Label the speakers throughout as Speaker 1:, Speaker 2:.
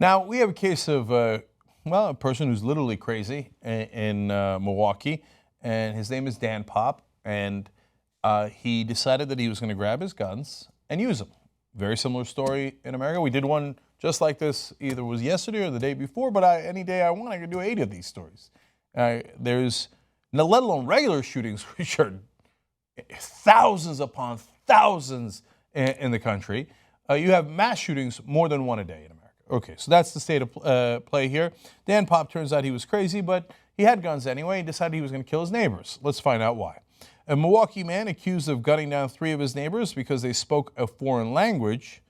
Speaker 1: Now, we have a case of, a person who's literally crazy in Milwaukee, and his name is Dan Popp, and he decided that he was going to grab his guns and use them. Very similar story in America. We did one just like this, either it was yesterday or the day before, but any day I want, I can do 8 of these stories. There's, now, let alone regular shootings, which are thousands upon thousands in the country. You have mass shootings, more than one a day in America. Okay, so that's the state of play here. Dan Popp, turns out he was crazy, but he had guns anyway. He decided he was going to kill his neighbors. Let's find out why. A Milwaukee man accused of gunning down 3 of his neighbors because they spoke a foreign language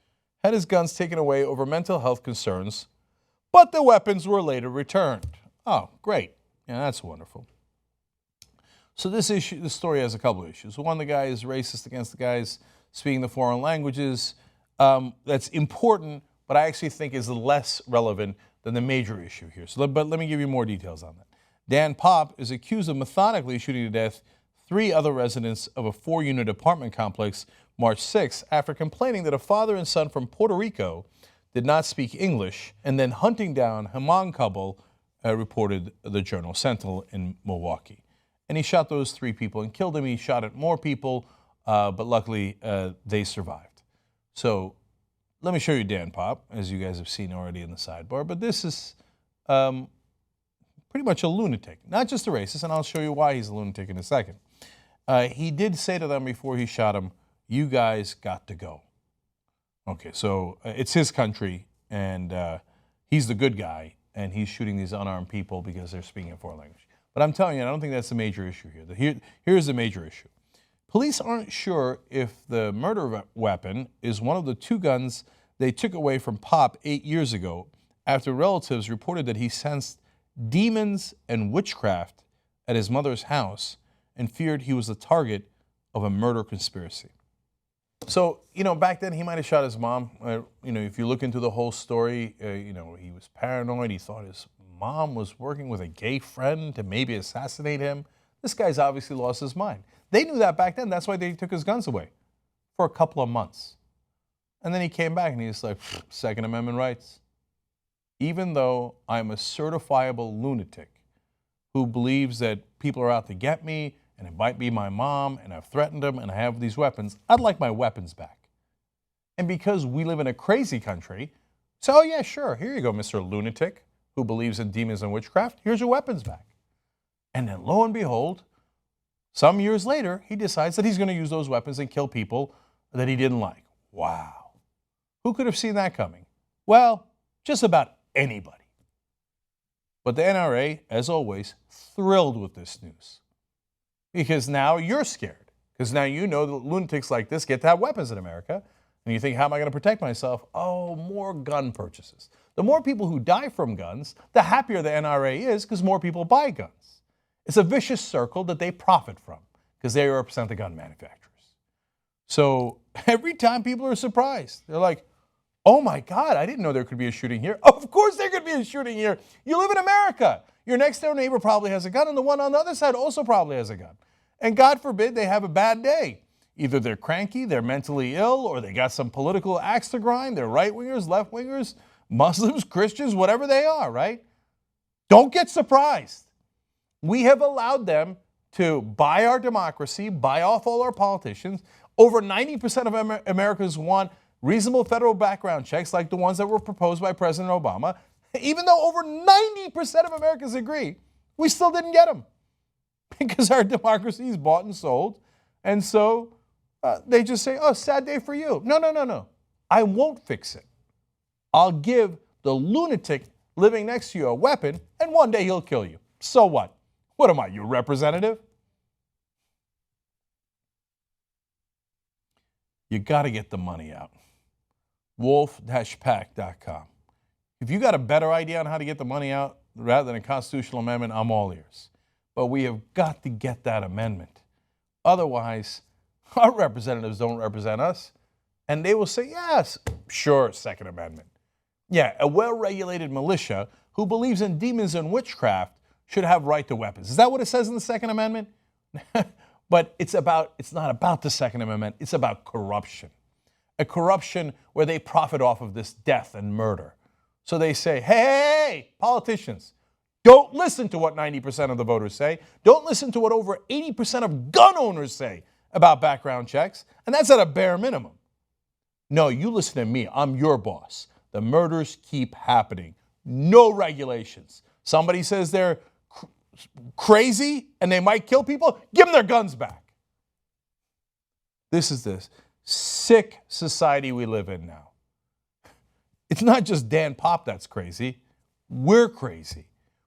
Speaker 1: had his guns taken away over mental health concerns, but the weapons were later returned. Oh, great. Yeah, that's wonderful. So this story has a couple of issues. One, the guy is racist against the guys speaking the foreign languages. That's important, but I actually think is less relevant than the major issue here. But let me give you more details on that. Dan Popp is accused of methodically shooting to death 3 other residents of a 4-unit apartment complex March 6 after complaining that a father and son from Puerto Rico did not speak English, and then hunting down Hemong couple, reported the Journal Sentinel in Milwaukee. And he shot those 3 people and killed them. He shot at more people, but luckily they survived. So let me show you Dan Popp, as you guys have seen already in the sidebar. But this is pretty much a lunatic, not just a racist, and I'll show you why he's a lunatic in a second. He did say to them before he shot him, "You guys got to go." Okay, so it's his country, and he's the good guy, and he's shooting these unarmed people because they're speaking a foreign language. But I'm telling you, I don't think that's the major issue here. Here's the major issue. Police aren't sure if the murder weapon is one of the 2 guns they took away from Popp 8 years ago after relatives reported that he sensed demons and witchcraft at his mother's house and feared he was the target of a murder conspiracy. So, back then he might have shot his mom. If you look into the whole story, he was paranoid. He thought his mom was working with a gay friend to maybe assassinate him. This guy's obviously lost his mind. They knew that back then. That's why they took his guns away for a couple of months. And then he came back and he's like, Second Amendment rights. Even though I'm a certifiable lunatic who believes that people are out to get me and it might be my mom and I've threatened them and I have these weapons, I'd like my weapons back. And because we live in a crazy country, so yeah, sure, here you go, Mr. Lunatic who believes in demons and witchcraft, here's your weapons back. And then lo and behold, some years later, he decides that he's going to use those weapons and kill people that he didn't like. Wow. Who could have seen that coming? Well, just about anybody. But the NRA, as always, thrilled with this news. Because now you're scared. Because now you know that lunatics like this get to have weapons in America. And you think, how am I going to protect myself? Oh, more gun purchases. The more people who die from guns, the happier the NRA is because more people buy guns. It's a vicious circle that they profit from because they represent the gun manufacturers. So every time people are surprised, they're like, oh my God, I didn't know there could be a shooting here. Of course there could be a shooting here. You live in America. Your next door neighbor probably has a gun, and the one on the other side also probably has a gun. And God forbid they have a bad day. Either they're cranky, they're mentally ill, or they got some political axe to grind. They're right-wingers, left-wingers, Muslims, Christians, whatever they are, right? Don't get surprised. We have allowed them to buy our democracy, buy off all our politicians. Over 90% of Americans want reasonable federal background checks like the ones that were proposed by President Obama. Even though over 90% of Americans agree, we still didn't get them because our democracy is bought and sold. And so they just say, oh, sad day for you. No. I won't fix it. I'll give the lunatic living next to you a weapon, and one day he'll kill you. So what? What am I, your representative? You got to get the money out. wolf-pack.com. If you got a better idea on how to get the money out rather than a constitutional amendment, I'm all ears. But we have got to get that amendment. Otherwise, our representatives don't represent us, and they will say, yes, sure, Second Amendment. Yeah, a well-regulated militia who believes in demons and witchcraft should have right to weapons. Is that what it says in the Second Amendment? But it's not about the Second Amendment. It's about corruption. A corruption where they profit off of this death and murder. So they say, hey, politicians, don't listen to what 90% of the voters say. Don't listen to what over 80% of gun owners say about background checks. And that's at a bare minimum. No, you listen to me. I'm your boss. The murders keep happening. No regulations. Somebody says they're crazy and they might kill people, give them their guns back. This is the sick society we live in now. It's not just Dan Popp that's crazy. We're crazy.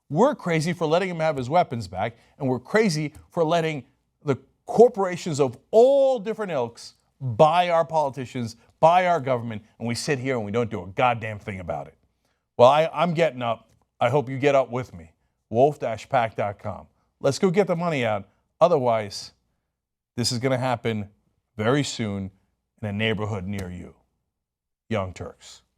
Speaker 1: We're crazy for letting him have his weapons back, and we're crazy for letting the corporations of all different ilks buy our politicians, buy our government, and we sit here and we don't do a goddamn thing about it. Well, I'm getting up. I hope you get up with me. wolf-pack.com. Let's go get the money out. Otherwise, this is going to happen very soon in a neighborhood near you. Young Turks.